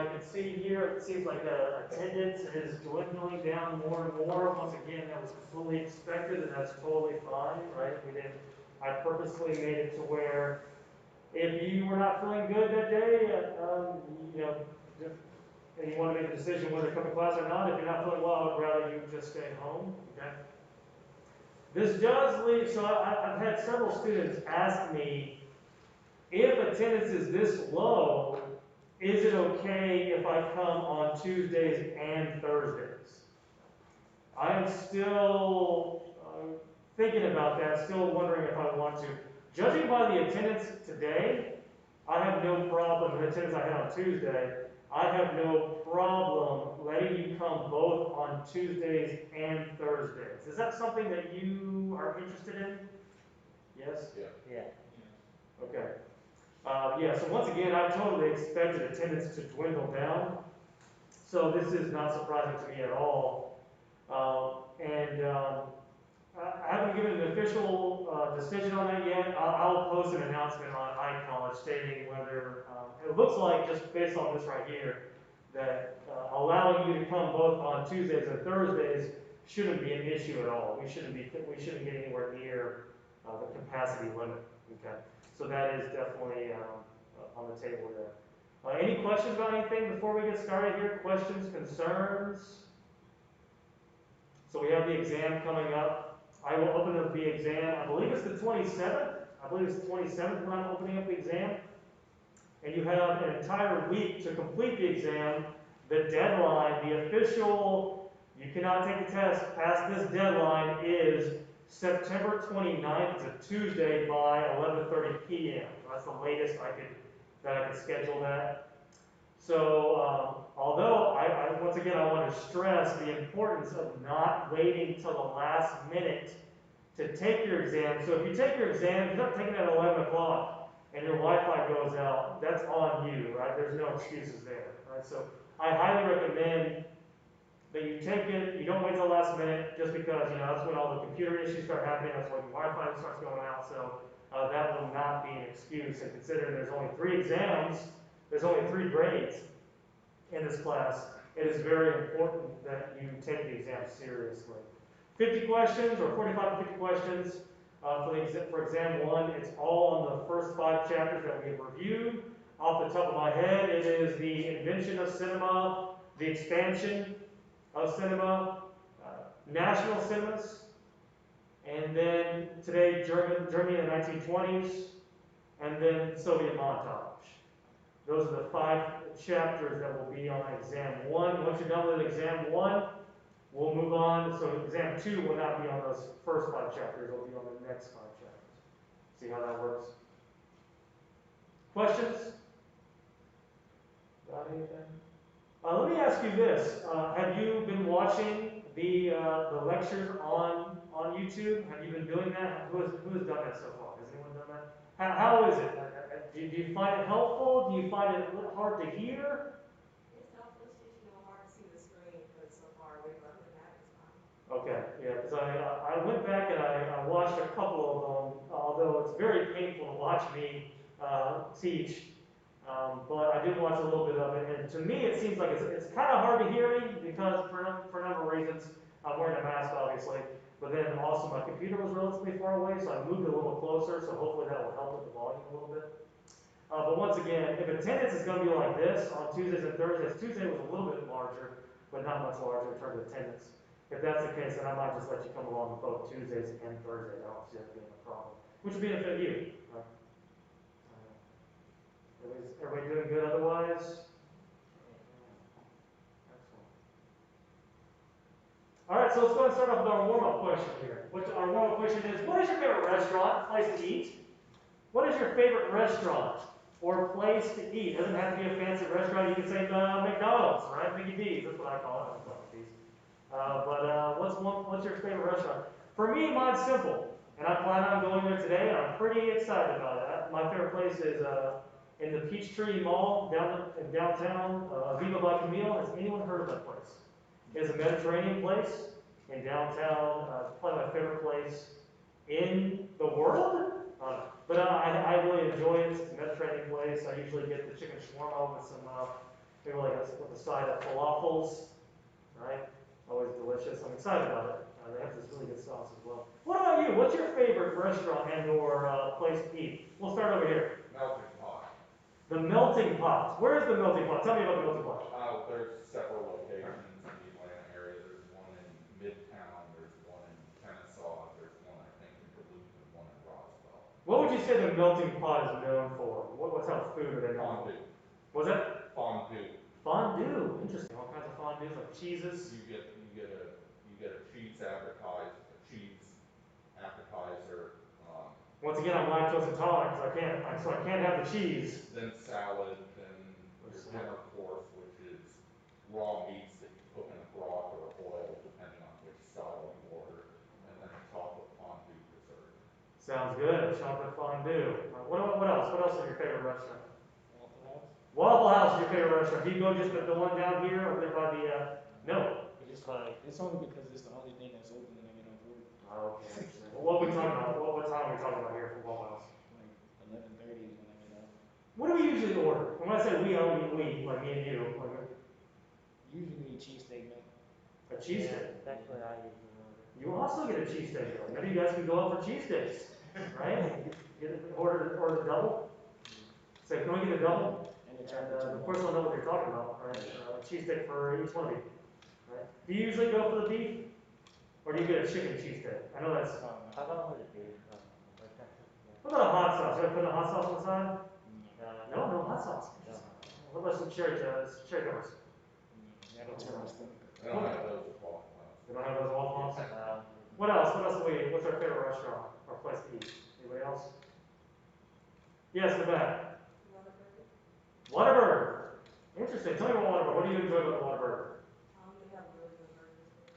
can see here, it seems like attendance is dwindling down more and more. Once again, that was completely expected, and that's totally fine, right? I purposely made it to where if you were not feeling good that day, you know, and you want to make a decision whether to come to class or not, if you're not feeling well, I'd rather you just stay home, okay? This does lead, so I've had several students ask me, if attendance is this low, is it okay if I come on Tuesdays and Thursdays? I am still thinking about that, still wondering if I want to. Judging by the attendance today, I have no problem, the attendance I had on Tuesday, I have no problem letting you come both on Tuesdays and Thursdays. Is that something that you are interested in? Yes? Yeah. Okay. Yeah, so once again, I totally expected attendance to dwindle down. So this is not surprising to me at all. I haven't given an official decision on that yet. I'll post an announcement on iCollege stating whether, it looks like, just based on this right here, that allowing you to come both on Tuesdays and Thursdays shouldn't be an issue at all. We shouldn't get anywhere near the capacity limit. Okay, so that is definitely on the table there. Any questions about anything before we get started here? Questions, concerns? So we have the exam coming up. I will open up the exam. I believe it's the 27th. I believe it's the 27th when I'm opening up the exam. And you have an entire week to complete the exam. The deadline, the official, you cannot take the test past this deadline, is September 29th. It's a Tuesday by 11:30 p.m. That's the latest I could schedule that. So, although once again, I want to stress the importance of not waiting till the last minute to take your exam. So if you take your exam, you're not taking it at 11 o'clock and your Wi-Fi goes out, that's on you, right? There's no excuses there, right? So I highly recommend that you take it, you don't wait till the last minute, just because, you know, that's when all the computer issues start happening, that's when Wi-Fi starts going out, so that will not be an excuse. And considering there's only 3 exams, there's only 3 grades in this class, it is very important that you take the exam seriously. 50 questions, or 45 to 50 questions for exam 1. It's all on the first 5 chapters that we have reviewed. Off the top of my head, it is the invention of cinema, the expansion of cinema, national cinemas, and then today Germany in the 1920s, and then Soviet montage. Those are the 5 chapters that will be on exam 1. Once you're done with exam 1, we'll move on. So exam 2 will not be on those first 5 chapters, it'll be on the next 5 chapters. See how that works? Questions? Got anything? Let me ask you this. Have you been watching the lectures on YouTube? Have you been doing that? Who has done that so far? Has anyone done that? How is it? Do you find it helpful? Do you find it hard to hear? It's helpful. It's just, hard to see the screen because it's so far away, but other than that, it's fine. Okay, yeah, because I went back and I watched a couple of them, although it's very painful to watch me teach. But I did watch a little bit of it, and to me it seems like it's kind of hard to hear me because for a number of reasons. I'm wearing a mask, obviously, but then also my computer was relatively far away, so I moved it a little closer, so hopefully that will help with the volume a little bit. But once again, if attendance is going to be like this on Tuesdays and Thursdays, Tuesday was a little bit larger, but not much larger in terms of attendance. If that's the case, then I might just let you come along with both Tuesdays and Thursdays. I don't see that being a problem, which would benefit you. Right? Everybody doing good otherwise? Excellent. All right, so let's go and start off with our warm-up question here. Our warm-up question is, what is your favorite restaurant, place to eat? What is your favorite restaurant or place to eat? It doesn't have to be a fancy restaurant. You can say McDonald's, right? Mickey D's, that's what I call it. I don't call it D's. What's your favorite restaurant? For me, mine's simple, and I plan on going there today, and I'm pretty excited about that. My favorite place is in the Peachtree Mall in downtown, Viva by Camille. Has anyone heard of that place? It's a Mediterranean place in downtown. Probably my favorite place in the world. But I really enjoy it. It's a Mediterranean place. I usually get the chicken shawarma with some maybe like with a side of falafels, right? Always delicious. I'm excited about it. They have this really good sauce as well. What about you? What's your favorite restaurant and/or place to eat? We'll start over here. Melting pot. The Melting Pot. Where is the Melting Pot? Tell me about the Melting Pot. There's several locations in the Atlanta area. There's one in Midtown, there's one in Kennesaw, there's one I think in Duluth, and one in Roswell. What would you say the Melting Pot is known for? What type of food are they known for? Fondue. Was that Fondue. fondue? Interesting. All kinds of fondues like cheeses. You get a cheese appetizer. Once again, I'm lactose intolerant because I can't have the cheese. Then salad, then your dinner course, which is raw meats that you cook in a broth or oil, depending on which style you order, and then a chocolate fondue dessert. Sounds good. Chocolate fondue. What else? What else is your favorite restaurant? Waffle House? Waffle House is your favorite restaurant. Do you go just the one down here or there by the? No. It's only because it's the only thing that's open when I get off work. Okay. What are we talking about? What time are we talking about here for Waffle House? Like 11:30 is when I get off. What do we usually order? When I say we, I mean we, like me and you. Like Usually cheesesteak, man. a cheesesteak. That's what I usually order. You also get a cheesesteak though. Maybe you guys can go out for cheesesteaks, right? Order the double. Say, can we get a double? And the And chocolate of course, I'll know what you're talking about, right? A cheesesteak for each one of you, right? Do you usually go for the beef, or do you get a chicken cheesesteak? I know that's. How about with the beef? What about a hot sauce? You ever put a hot sauce on the side? No, No hot sauce. no. What about some cherry covers? That'll turn my stomach. They don't have those at Waffle House. They don't have those Waffle House? Um, What else? What's our favorite restaurant or place to eat? Anybody else? Yes, in the back. Whataburger. Whataburger. Interesting. Tell me about Whataburger. What do you enjoy about the Whataburger? They have really good burgers there.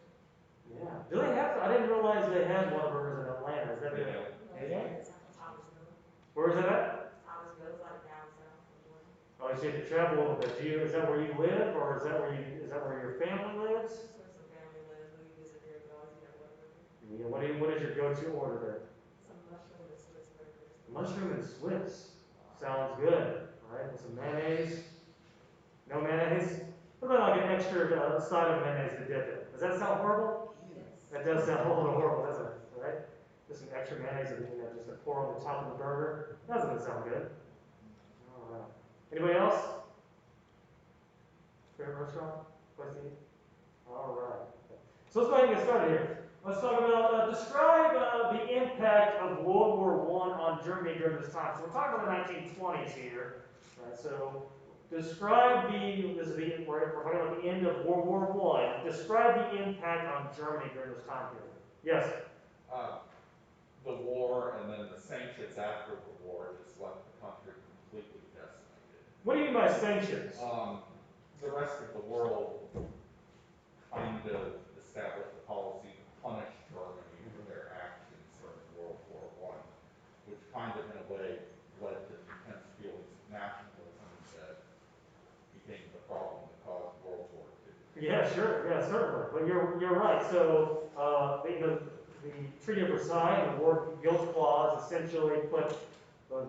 Yeah. Do they have? I didn't realize they had Whataburgers in Atlanta. Is that Yeah. it? Yeah. It's like Thomasville. Where is it at? Thomasville is like down south of Atlanta. Oh, you have to travel a little bit. Is that where you live, or is that where your family lives? That's where some family lives. When we visit there, we always eat at Whataburger. Yeah. What is your go-to order there? Some mushroom and Swiss burgers. Mushroom and Swiss. Sounds good. All right, with some mayonnaise. No mayonnaise? What about like an extra side of mayonnaise to dip it? Does that sound horrible? Yes. That does sound a little horrible, doesn't it? Right? Just some extra mayonnaise and just to pour on the top of the burger. Doesn't sound good. All right. Anybody else? Favorite restaurant? Place to eat? All right. So let's go ahead and get started here. Let's talk about, describe the impact of World War I on Germany during this time. So we're talking about the 1920s here. Right? So describe we're talking about the end of World War I. Describe the impact on Germany during this time period. Yes? The war and then the sanctions after the war just left the country completely decimated. What do you mean by sanctions? The rest of the world kind of established a policy to punish Germany for their actions during World War I, which kind of in a way led to intense feelings of nationalism that became the problem that caused World War II. Yeah, sure. Yeah, certainly. But you're right. So the Treaty of Versailles, the War Guilt Clause, essentially put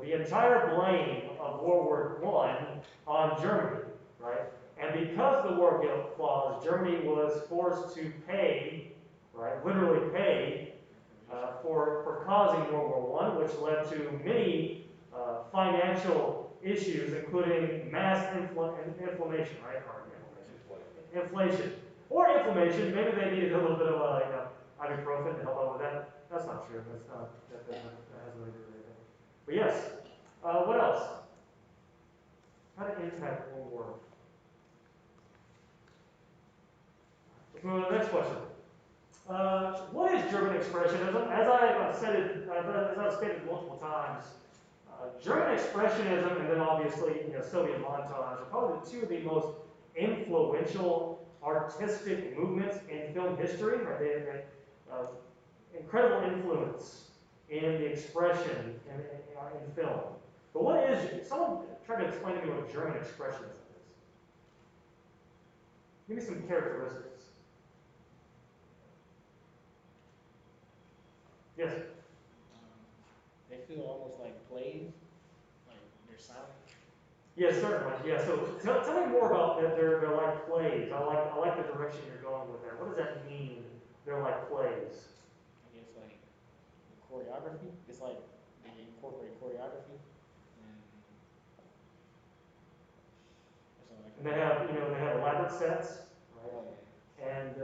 the entire blame of World War I on Germany, right? And because of the War Guilt Clause, Germany was forced to pay, right, literally pay, for causing World War I, which led to many financial issues, including mass inflammation, right? Or inflation. Or inflammation. Maybe they needed a little bit of ibuprofen to help out with that. That's not true. That hasn't really do with anything. But yes. What else? How did it impact World War? Let's move on to the next question. What is German expressionism? As I've stated multiple times, German expressionism and then obviously Soviet montage are probably two of the most influential artistic movements in film history. Right? They incredible influence in the expression in film. But what is? Someone try to explain to me what German expressionism is. Give me some characteristics. Yes. They feel almost like plays, like they're silent. Yes, certainly, yeah, so tell me more about that, they're like plays, I like the direction you're going with that, what does that mean, they're like plays? I guess like choreography. It's like they incorporate choreography, and that's all I And can. they have elaborate sets, right? Oh, And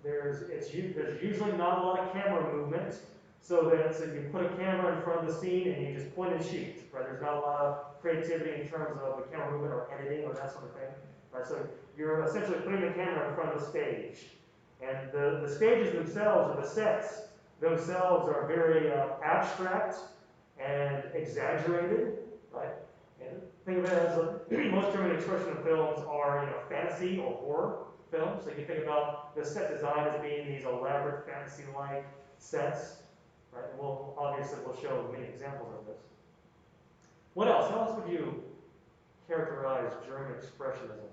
there's usually not a lot of camera movement, so you put a camera in front of the scene and you just point and shoot, right? There's not a lot of creativity in terms of the camera movement or editing or that sort of thing, right? So you're essentially putting the camera in front of the stage, and the stages themselves or the sets themselves are very abstract and exaggerated, right? And think of it as most German expression of films are, fantasy or horror films. So you think about the set design as being these elaborate fantasy-like sets, right? And we'll show many examples of this. What else? How else would you characterize German expressionism?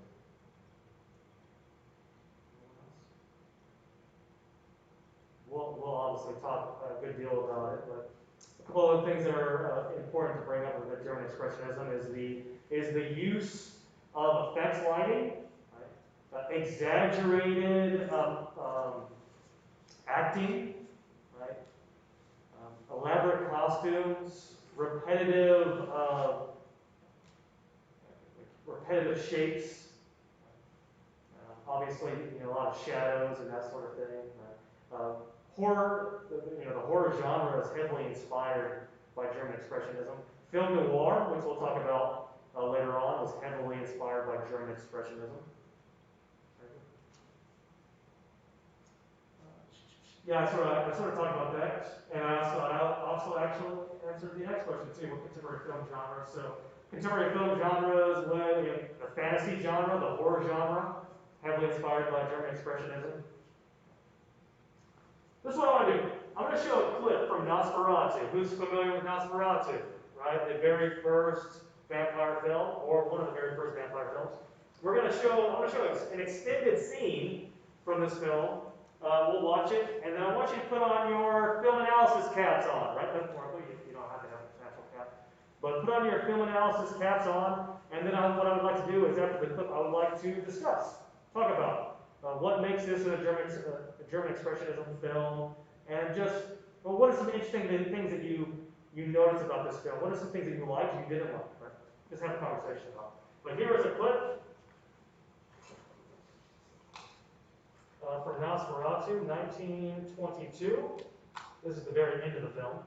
We'll obviously talk a good deal about it, but a couple of things that are important to bring up with the German expressionism is the use of effects lighting, right? Exaggerated acting, right? Elaborate costumes, repetitive shapes. Obviously, a lot of shadows and that sort of thing. Horror, the horror genre is heavily inspired by German expressionism. Film noir, which we'll talk about later on, was heavily inspired by German expressionism. Yeah, I sort of talked about that, and I also actually answered the next question too. What contemporary film genres? So contemporary film genres, the fantasy genre, the horror genre, heavily inspired by German expressionism. This is what I want to do. I'm going to show a clip from Nosferatu. Who's familiar with Nosferatu? Right, the very first vampire film, or one of the very first vampire films. I'm going to show an extended scene from this film. We'll watch it, and then I want you to put on your film analysis caps on, right? You don't have to have a natural cap. But put on your film analysis caps on, and then what I would like to do is after the clip, I would like to discuss, talk about what makes this a German expressionism film, and what are some interesting things that you notice about this film? What are some things that you liked, you didn't like, right? Just have a conversation about it. But here is a clip from Nosferatu, 1922. This is the very end of the film.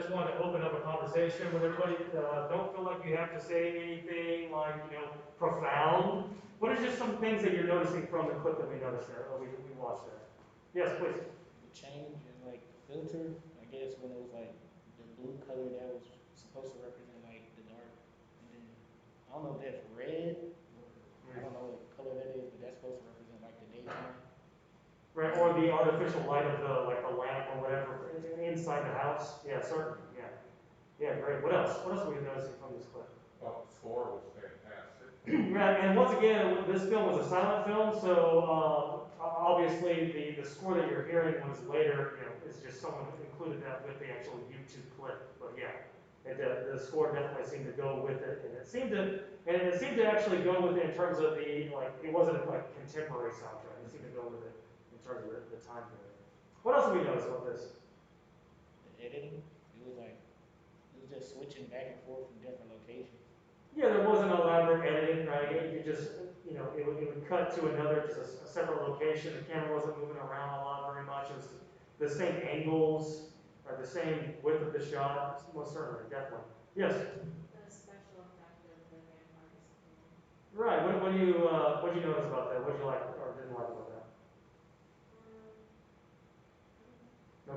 just wanted to open up a conversation with everybody. Don't feel like you have to say anything like, profound. What are just some things that you're noticing from the clip that we noticed there, or we watched there? Yes, please. The change in like the filter, I guess when it was like the blue color that was supposed to represent like the dark, and then I don't know if that's red, I don't know what color that is, but that's supposed to represent like the daytime. Right, or the artificial light of the lamp or whatever inside the house. Yeah, certainly. Yeah. Yeah, great. What else? What else are we noticing from this clip? Well, the score was fantastic. Right, and once again, this film was a silent film, so obviously the score that you're hearing was later, is just someone included that with the actual YouTube clip. But yeah, the score definitely seemed to go with it, and it seemed to actually go with it in terms of it wasn't like contemporary soundtrack. It seemed to go with it in terms of the time period. What else have we noticed about this? The editing, it was just switching back and forth from different locations. Yeah, there wasn't elaborate editing, right? You just, it would cut to another, just a separate location. The camera wasn't moving around a lot very much. It was the same angles, or the same width of the shot, most certainly, definitely. Yes? The special effect of the vampire disappearing. Right, what do you notice about that? What did you like or didn't like about that?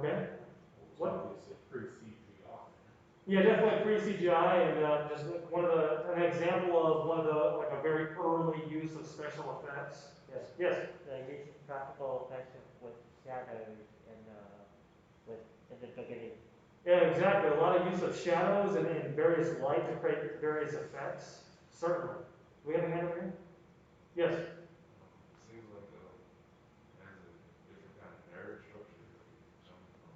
Okay? What? Obviously pre-CGI. Yeah, definitely pre-CGI, and just an example of one of a very early use of special effects. Yes. Yes. The using practical effects with shadows and in the beginning. Yeah, exactly. A lot of use of shadows and various light to create various effects. Certainly. We have a hand over here? Yes. Seems like it has a different kind of narrative structure that you're jumping from.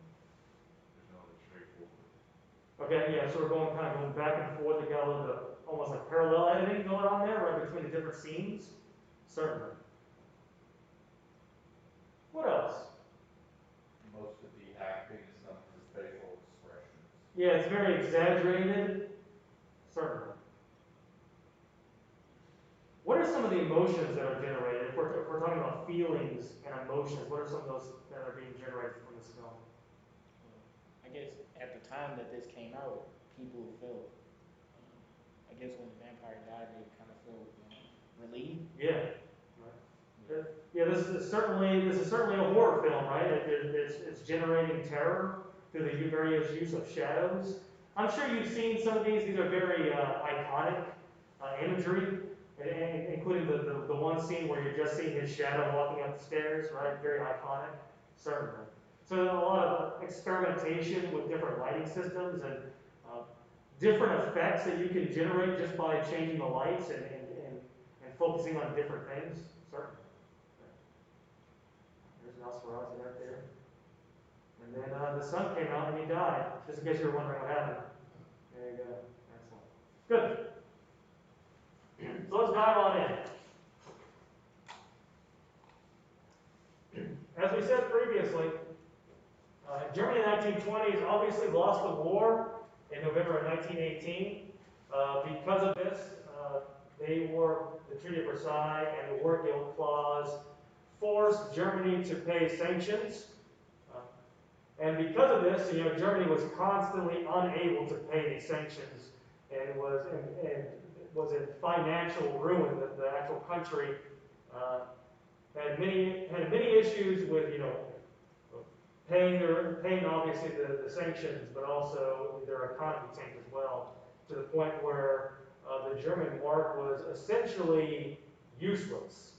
There's no like straightforward. Okay, yeah, so we're going back and forth. You got a little bit of almost like parallel editing going on there, right between the different scenes. Certainly. What else? Most of the acting is done through facial expressions. Yeah, it's very exaggerated. Certainly. What are some of the emotions that are generated? If we're talking about feelings and emotions, what are some of those that are being generated from this film? I guess at the time that this came out, people felt, I guess when the vampire died, they kind of felt relieved. Yeah. Right. Yeah, this is certainly a horror film, right? It's generating terror through the various use of shadows. I'm sure you've seen some of these. These are very iconic imagery, including the one scene where you're just seeing his shadow walking up the stairs, right? Very iconic, certainly. So a lot of experimentation with different lighting systems and different effects that you can generate just by changing the lights and focusing on different things, certainly. There's Nosferatu right there. And then the sun came out and he died, just in case you were wondering what happened. There you go. Excellent. Good. So let's dive on in. As we said previously, Germany in the 1920s obviously lost the war in November of 1918. Because of this, the Treaty of Versailles and the War Guilt Clause forced Germany to pay sanctions. And because of this, Germany was constantly unable to pay these sanctions and was in financial ruin. The actual country had many issues with paying obviously the sanctions, but also their economy tanked as well, to the point where the German mark was essentially useless.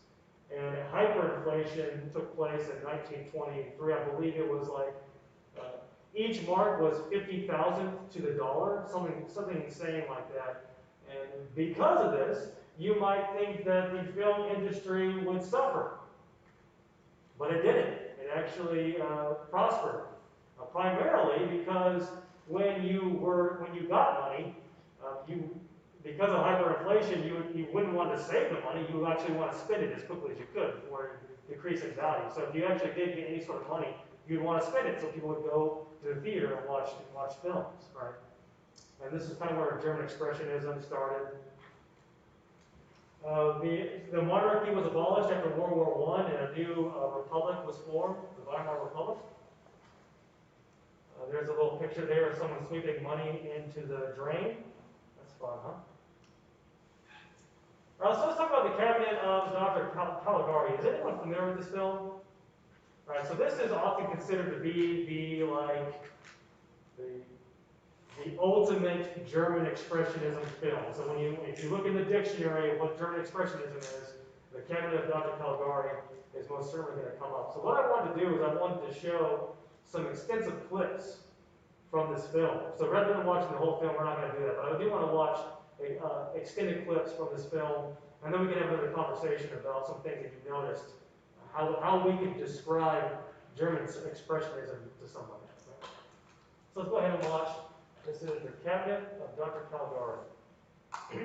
And hyperinflation took place in 1923. I believe it was like each mark was 50,000 to the dollar, something insane like that. And because of this, you might think that the film industry would suffer, but it didn't. It actually prospered, primarily because when you got money, because of hyperinflation, you wouldn't want to save the money. You would actually want to spend it as quickly as you could before it decreased in value. So if you actually did get any sort of money, you'd want to spend it so people would go to the theater and watch films, right? And this is kind of where German Expressionism started. The monarchy was abolished after World War I, and a new republic was formed, the Weimar Republic. There's a little picture there of someone sweeping money into the drain. That's fun, huh? All right, so let's talk about the Cabinet of Dr. Caligari. Is anyone familiar with this film? All right, so this is often considered to be the ultimate German expressionism film. So if you look in the dictionary of what German expressionism is, the Cabinet of Dr. Caligari is most certainly going to come up. So what I wanted to do is I wanted to show some extensive clips from this film. So rather than watching the whole film, we're not going to do that, but I do want to watch extended clips from this film, and then we can have another conversation about some things that you noticed, how we could describe German expressionism to someone. Right? So let's go ahead and watch. This is the Cabinet of Dr. Caligari.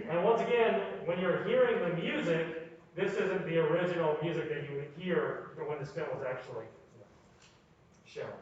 And once again, when you're hearing the music, this isn't the original music that you would hear when this film was actually shown.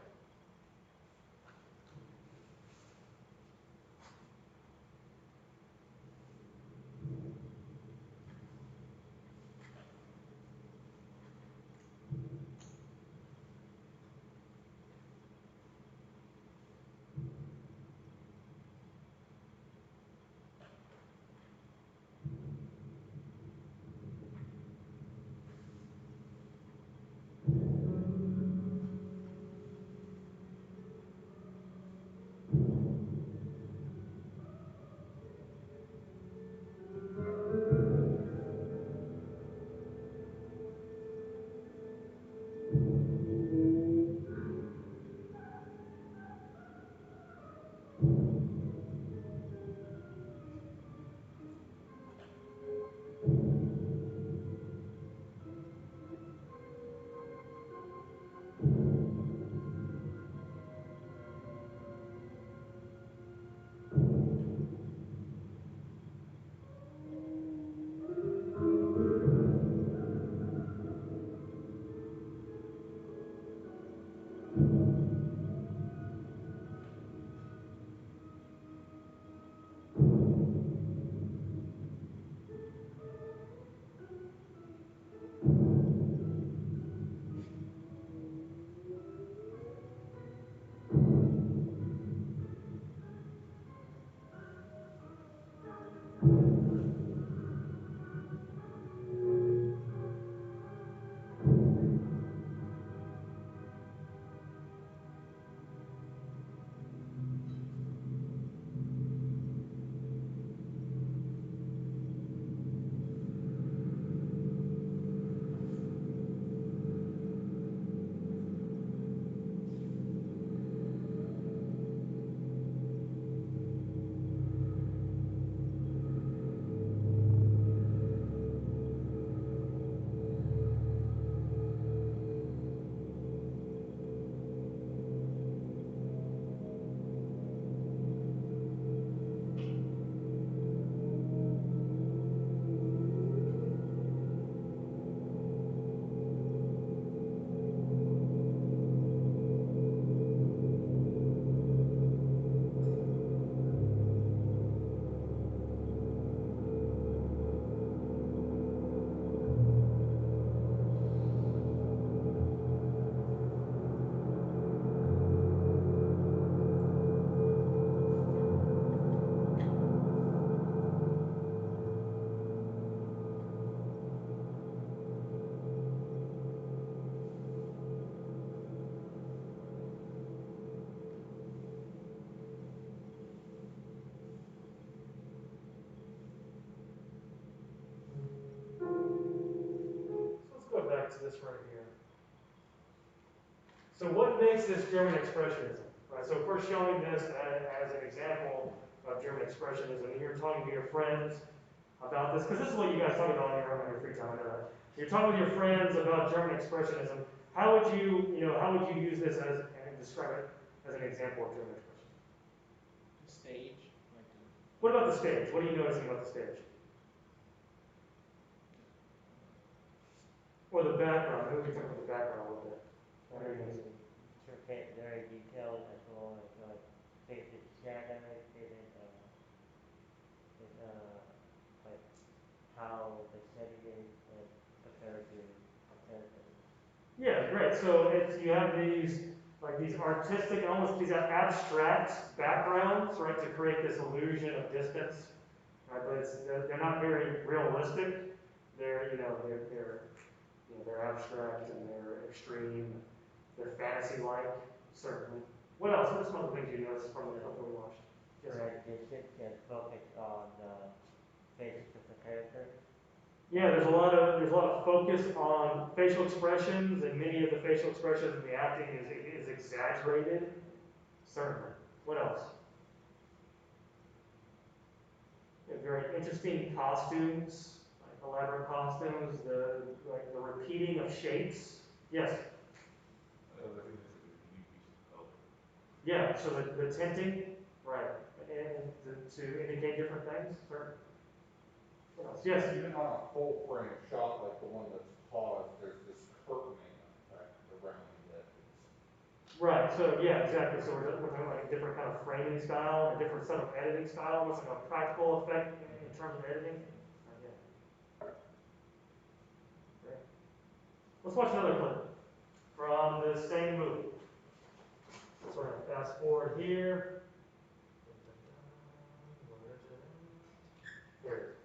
So let's go back to this right here. So what makes this German expressionism? Right, so if we're showing this as an example of German expressionism, and you're talking to your friends about this, because this is what you guys talk about on your free time, I know that. You're talking with your friends about German expressionism. How would you use this and describe it as an example of German expressionism? The stage, like What about the stage? What are you noticing about the stage? Or the background? Maybe we can talk about the background a little bit. What are you noticing? Intricate, very detailed as well as the shadow didn't like how the setting is compared to comparison. Yeah, great. So you have these like these artistic, almost these abstract backgrounds, right, to create this illusion of distance, right? But they're not very realistic. They're, they're abstract and they're extreme. They're fantasy-like, certainly. What else? What are some other things you noticed from the film we watched? Yes, sir. Rendition can focus on the faces of the character. Yeah, there's a lot of focus on facial expressions, and many of the facial expressions in the acting is exaggerated. Certainly. What else? Very interesting costumes, like elaborate costumes, the repeating of shapes. Yes. I think it's a unique use of color. Yeah. So the tinting, right, and to indicate different things. Sure. What else? Yes. Even on a full frame shot like the one that's paused, there's this curtaining effect around it. Right, so yeah, exactly. So we're talking like a different kind of framing style, a different set of editing style, almost like a practical effect in terms of editing. Yeah. Great. Let's watch another clip from the same movie. So we're gonna fast forward here. Where is it? Here it is.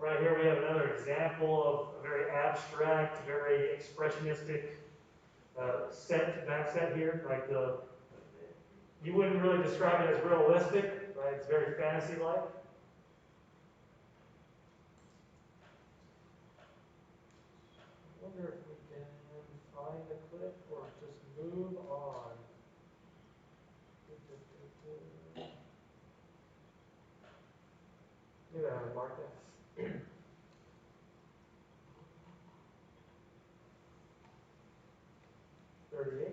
right here we have another example of a very abstract, very expressionistic back set here. Like you wouldn't really describe it as realistic, right? It's very fantasy-like. I wonder if we can find the clip or just move on. Maybe I haven't marked it. 38.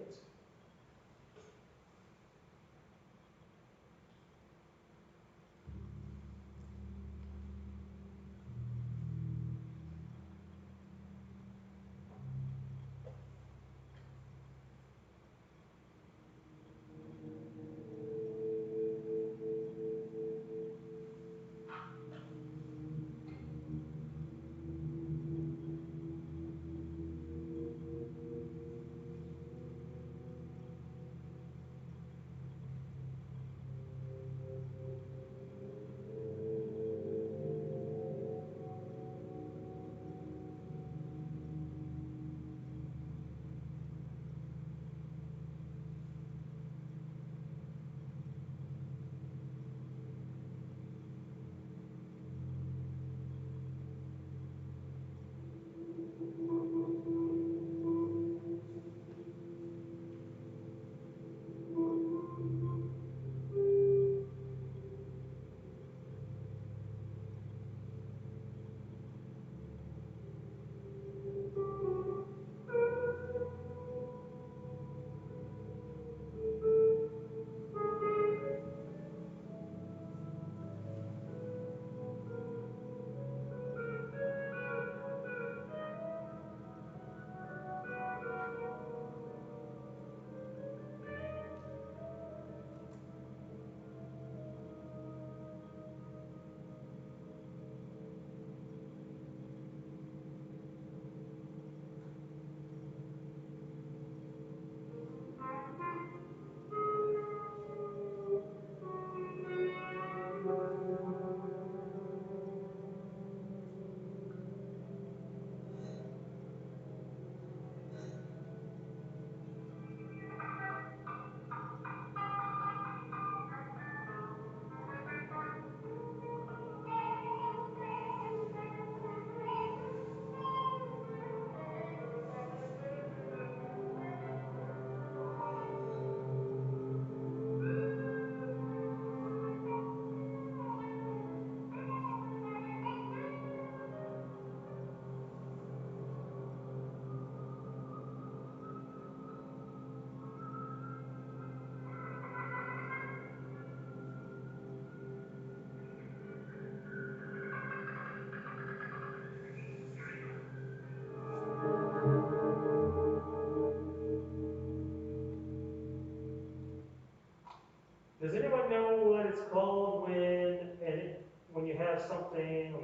Does anyone know what it's called when you have something,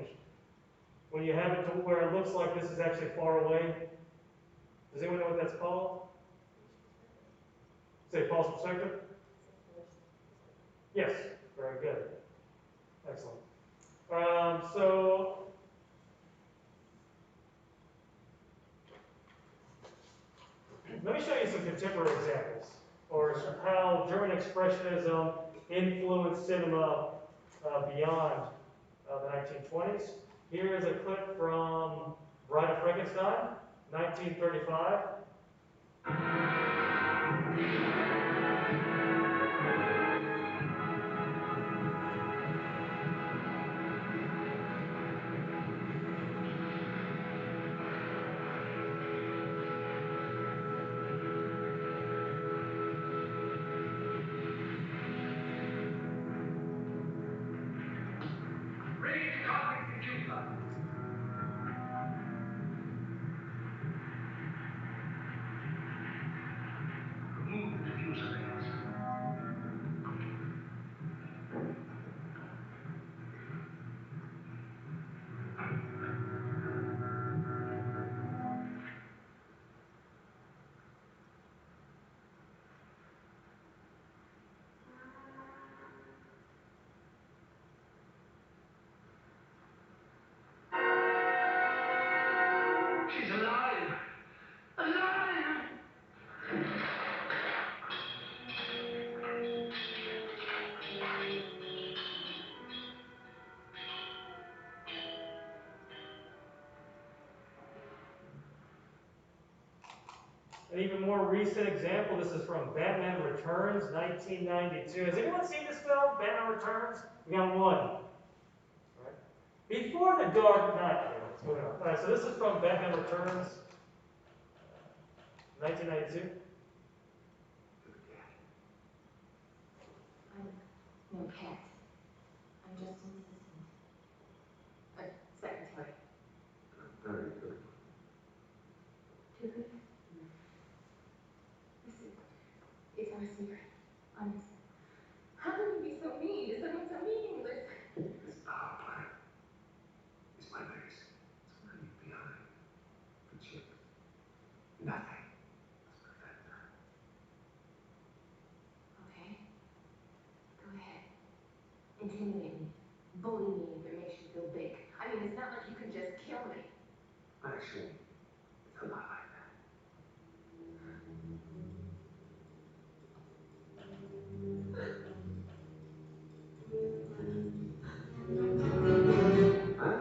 when you have it to where it looks like this is actually far away? Does anyone know what that's called? Say false perspective? Yes, very good. Excellent. So let me show you some contemporary examples, or how German Expressionism influenced cinema beyond the 1920s. Here is a clip from Bride of Frankenstein, 1935. An even more recent example, this is from Batman Returns, 1992. Has anyone seen this film, Batman Returns? We got one. All right. Before The Dark Knight. Let's move on. All right, so this is from Batman Returns, 1992. I'm no cat. I'm just an assistant. A secretary. Very good. Too good? Listen, it's our secret. Honest. How can you be so mean to someone so meaningless? It's our plan. It's my base. It's what I leave behind. The chip. Nothing. Let's prevent that. Okay. Go ahead. Intimidate me. Bully me if it makes you feel big. I mean, it's not like you can just kill me. Actually, it's a lot like that. Huh?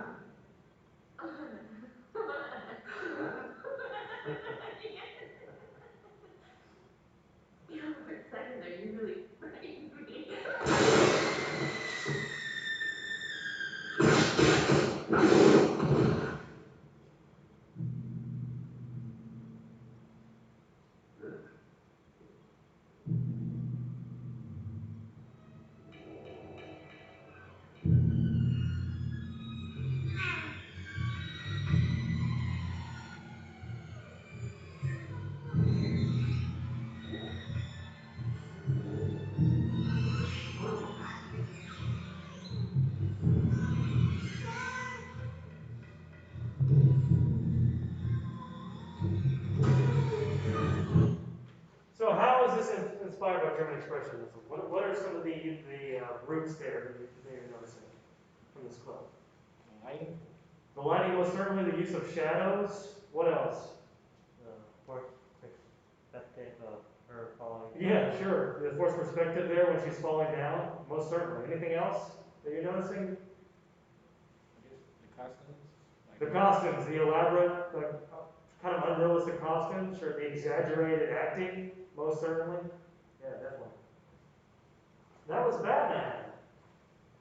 You're more excited than you really frightened me. So how is this inspired by German Expressionism? What are some of the roots there that you're noticing from this clip? Lighting. The lighting was certainly the use of shadows. What else? The forced perspective of her falling. Yeah, sure. The forced perspective there when she's falling down. Most certainly. Anything else that you're noticing? I guess the costumes. The costumes, the elaborate, kind of unrealistic costumes, or the exaggerated acting. Most certainly. Yeah, definitely. That was Batman.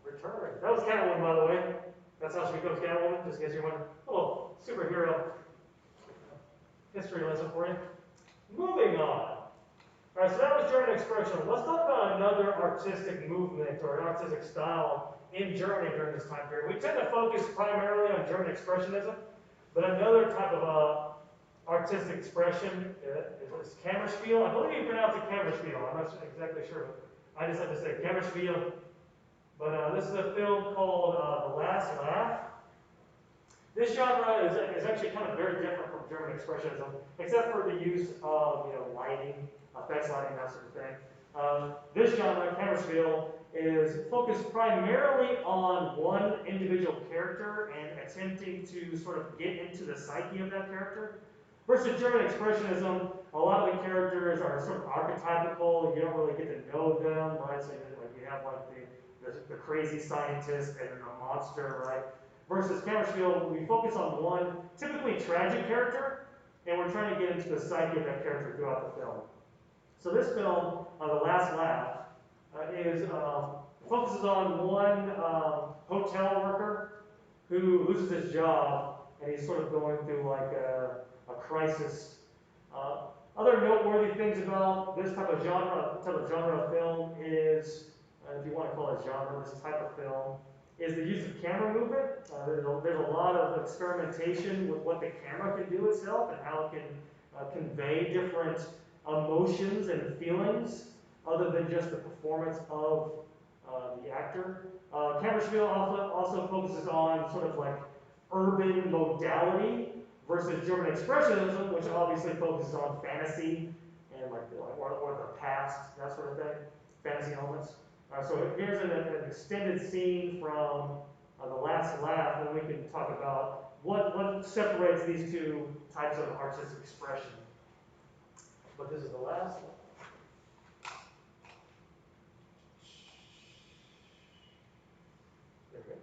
Return. That was Catwoman, by the way. That's how she becomes Catwoman, just in case you wonder. A little superhero history lesson for you. Moving on. Alright, so that was German Expressionism. Let's talk about another artistic movement or artistic style in Germany during this time period. We tend to focus primarily on German Expressionism, but another type of artistic expression is Kammerspiel. I believe you pronounce it Kammerspiel. I'm not exactly sure. I just have to say Kammerspiel. But this is a film called The Last Laugh. This genre is actually kind of very different from German Expressionism, except for the use of lighting, effects lighting, that sort of thing. This genre, Kammerspiel, is focused primarily on one individual character and attempting to sort of get into the psyche of that character. Versus German Expressionism, a lot of the characters are sort of archetypical. You don't really get to know them, right? So you have like the crazy scientist and then the monster, right? Versus Kammerspiel, we focus on one typically tragic character, and we're trying to get into the psyche of that character throughout the film. So this film, The Last Laugh, focuses on one hotel worker who loses his job, and he's sort of going through like a crisis. Other noteworthy things about this type of genre of film is, if you want to call it genre, this type of film, is the use of camera movement. There's a lot of experimentation with what the camera can do itself and how it can convey different emotions and feelings other than just the performance of the actor. Kammerspiel also focuses on sort of like urban modality versus German Expressionism, which obviously focuses on fantasy and or the past, that sort of thing, fantasy elements. So here's an extended scene from The Last Laugh, and then we can talk about what separates these two types of artistic expression. But this is the last one. There we go.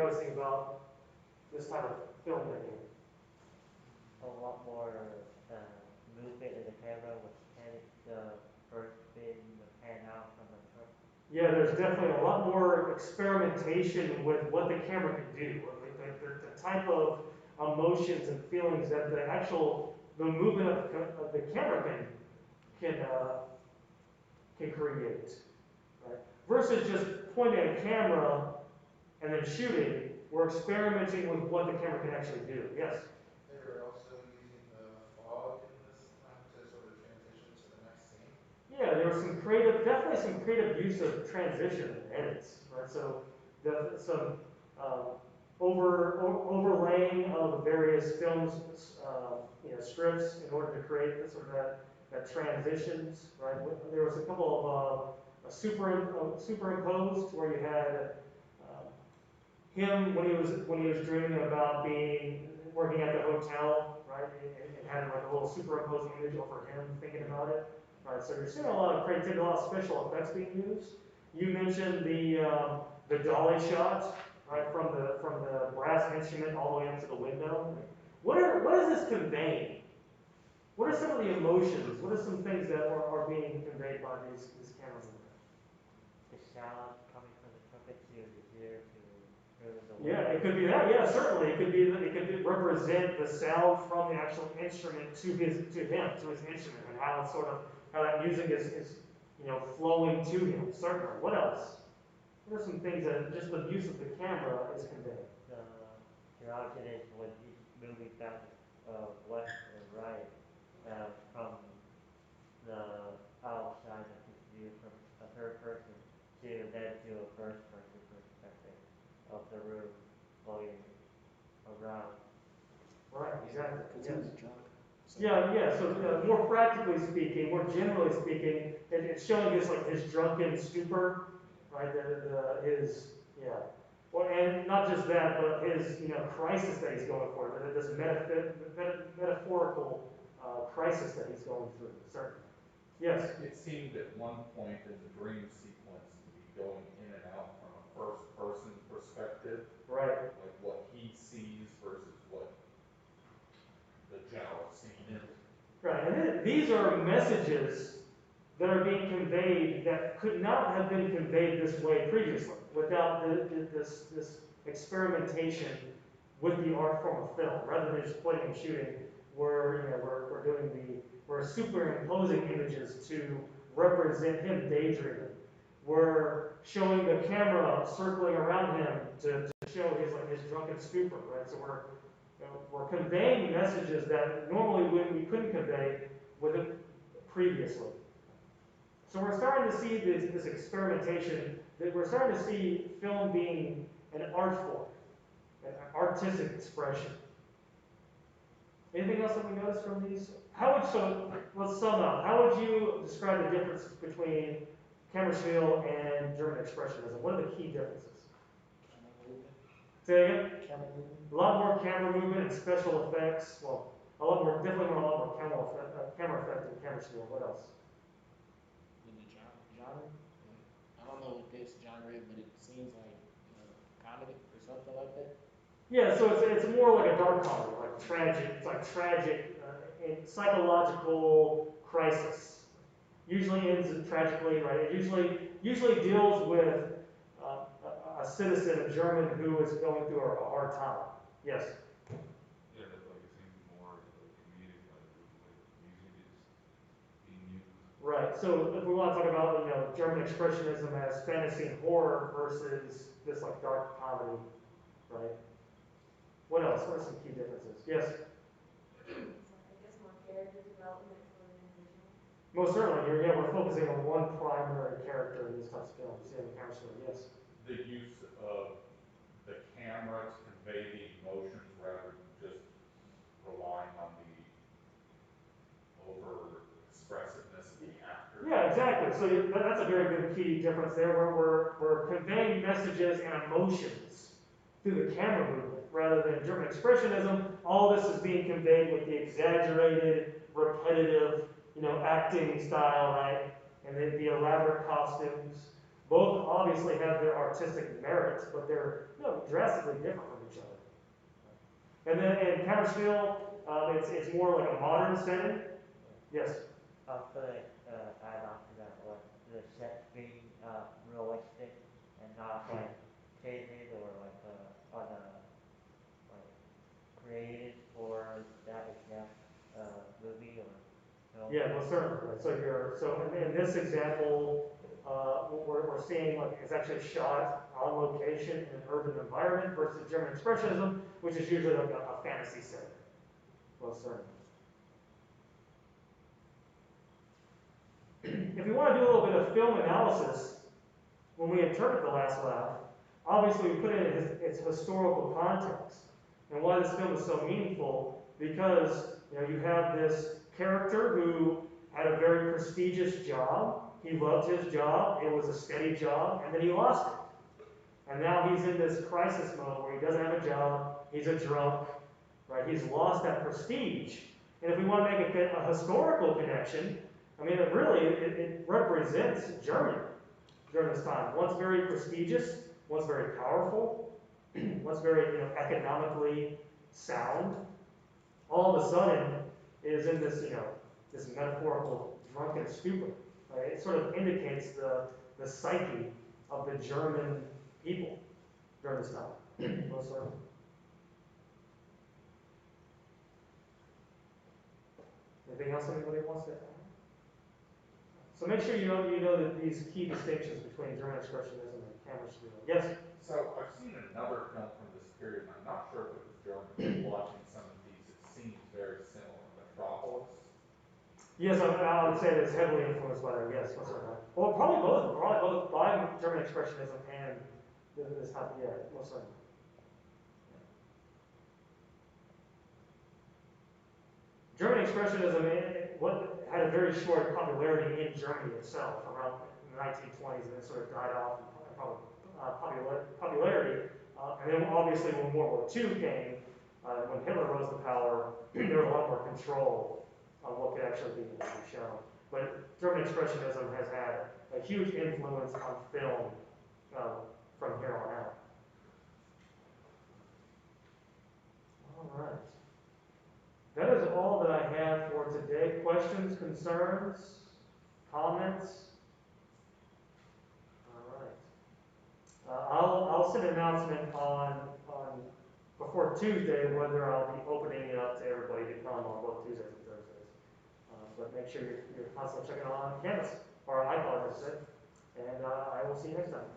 noticing about this type of filmmaking? A lot more movement in the camera with the first spin, the pan out from the truck. Yeah, there's definitely a lot more experimentation with what the camera can do, the type of emotions and feelings that the movement of the camera can create, right? Versus just pointing a camera and then shooting, we're experimenting with what the camera can actually do. Yes? They were also using the fog in this time to sort of transition to the next scene. Yeah, there was definitely some creative use of transition and edits, right? So, some overlaying of various films, scripts in order to create this sort of that transitions, right? There was a couple of superimposed where you had him when he was dreaming about working at the hotel, right? And had like a little superimposing image over him thinking about it. Right, so you're seeing a lot of creativity, a lot of special effects being used. You mentioned the dolly shot, right, from the brass instrument all the way up to the window. What is this conveying? What are some of the emotions? What are some things that are being conveyed by these cameras? The sound coming from the trumpet to his ear to the Yeah, it could be that. Yeah, certainly. It could represent the sound from the actual instrument to his instrument, and how it's how that music is flowing to him. Certainly. What else? What are some things that just the use of the camera is conveying? The androgynous when he's moving back left and right from the outside of his view from a third person to a first person perspective of the room flowing around. Right. Exactly. Because Yes. he was drunk. So Yeah. So more practically speaking, more generally speaking, it's showing his drunken stupor, right? Well, and not just that, but his crisis that he's going for, this metaphorical crisis that he's going through. Certainly. Yes. It seemed at one point in the dream sequence to be going in and out from a first-person perspective, Right. like what he sees versus what the general scene is. Right. And these are messages that are being conveyed that could not have been conveyed this way previously without this experimentation with the art form of film. Rather than just pointing and shooting, we're superimposing images to represent him daydreaming. We're showing the camera circling around him to show his drunken stupor, right? So we're conveying messages that normally we couldn't convey with it previously. So we're starting to see this experimentation, that we're starting to see film being an art form, an artistic expression. Anything else that we noticed from these? Let's sum up. How would you describe the differences between Kammerspiel and German Expressionism? What are the key differences? camera movement. Say again? Camera movement. A lot more camera movement and special effects. Well, definitely a lot more camera effect in Kammerspiel. What else? In the genre. I don't know what this genre is, but it seems like comedy or something like that. Yeah, so it's more like a dark comedy, like tragic. It's like tragic, and psychological crisis. Usually ends tragically, right? It usually deals with a citizen, a German, who is going through a hard time. Yes. Yeah, that's like it seems more comedic, like music is being used. Right. So if we want to talk about German Expressionism as fantasy and horror versus this dark comedy, right? What else? What are some key differences? Yes. I guess more character development for an individual. Most certainly. We're focusing on one primary character in these types of films. Yeah, the camera story. Yes. The use of the camera to convey the emotions rather than just relying on the over expressiveness of the actor. Yeah, exactly. So that's a very good key difference there, where we're conveying messages and emotions through the camera movement rather than German Expressionism. All this is being conveyed with the exaggerated, repetitive, acting style, right? And the elaborate costumes. Both obviously have their artistic merits, but they're, drastically different from each other. And then in Countersville, it's more like a modern setting. Yes. Also, add on to that, like the sets being realistic and not like faded or like like created for that exact movie or film. Yeah, well, certainly. Right. So in this example, what we're seeing like is actually shot on location in an urban environment versus German Expressionism, which is usually like a fantasy setting. Well, certainly. If we want to do a little bit of film analysis, when we interpret The Last Laugh, obviously we put it in its historical context. And why this film is so meaningful, because you have this character who had a very prestigious job. He loved his job. It was a steady job, and then he lost it. And now he's in this crisis mode where he doesn't have a job. He's a drunk, right? He's lost that prestige. And if we want to make a historical connection, I mean, it represents Germany during this time. Once very prestigious, once very powerful, once very economically sound, all of a sudden is in this this metaphorical drunken stupor. Right? It sort of indicates the psyche of the German people during this time. Most certainly. Anything else anybody wants to add? So make sure you know that these key distinctions between German Expressionism and Hammerstein. Yes? So I've seen another film from this period, and I'm not sure if it was German, but watching some of these, it seems very similar. Metropolis. Yes, I would say it's heavily influenced by that. Yes, most certainly. Well, probably both by German Expressionism and this type. Yeah, most certainly. German Expressionism had a very short popularity in Germany itself around the 1920s, and then sort of died off in popularity. And then obviously when World War II came, when Hitler rose to power, there was a lot more control on what could actually be shown. But German Expressionism has had a huge influence on film from here on out. All right. That is all that I have for today. Questions, concerns, comments? All right. I'll send an announcement on before Tuesday whether I'll be opening it up to everybody to come on both Tuesdays and Thursdays. But make sure you're constantly checking on Canvas or iPod, as I said. And I will see you next time.